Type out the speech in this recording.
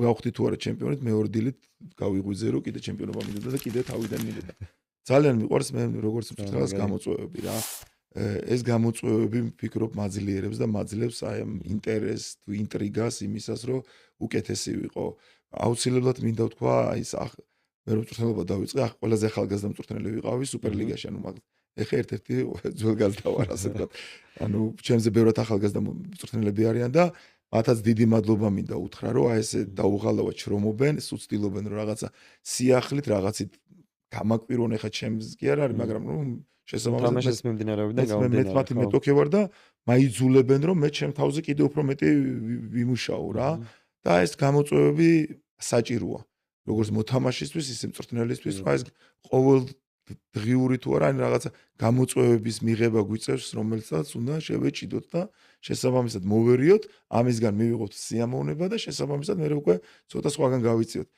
გავხდი თუ არა ჩემპიონით, მეორე დილით გავიღვიძე რომ კიდე ჩემპიონობა მინდოდა და კიდე თავიდან მინდოდა. ძალიან მიყვარს მე როგორც მწვრთნელს გამოწვევები რა. ეს გამოწვევები ვფიქრობ მაძლიერებს და მაძლევს აი ამ ინტერესს თუ ინტრიგას იმისას რომ უკეთესი ვიყო. აუცილებლად მინდა ვთქვა აი ეს მე რომ მწვრთნელობა დავიწყე, ყველაზე ახალგაზრდა მწვრთნელი ვიყავი სუპერლიგაში, ანუ მაგ ეხა ერთ-ერთი ძველგაზრდა ვარ ასე ვთქვათ. ანუ ჩემზე ბევრად ახალგაზრდა მწვრთნელები არიან და მათაც დიდი მადლობა მინდა უთხრა, რომ აი ესე დაუღალავად შრომობენ, სუცდილობენ რომ რაღაცა სიახლით, რაღაცით გამაკვირვონ, ეხა ჩემს კი არ არის, მაგრამ ნუ შესაბამისად მიმდინარეობიდან გამომდინარე. მე 14 მეტოქე ვარ და მაიძულებენ რომ მე ჩემ თავზე კიდე უფრო მეტი ვიმუშაო რა. და ეს გამოწვევები საჭიროა. როგორც მოთამაშისთვის, ისე მწვრთნელისთვის, სხვა ეს ყოველ დღიური თუ არა, ან რაღაცა გამოწვევების მიღება გვიწევს, რომელსაც უნდა შევეჭიდოთ და შესაბამისად მოვერიოთ, ამისგან მივიღოთ სიამოვნება და შესაბამისად მე უკვე ცოტა სხვაგან გავიწიოთ.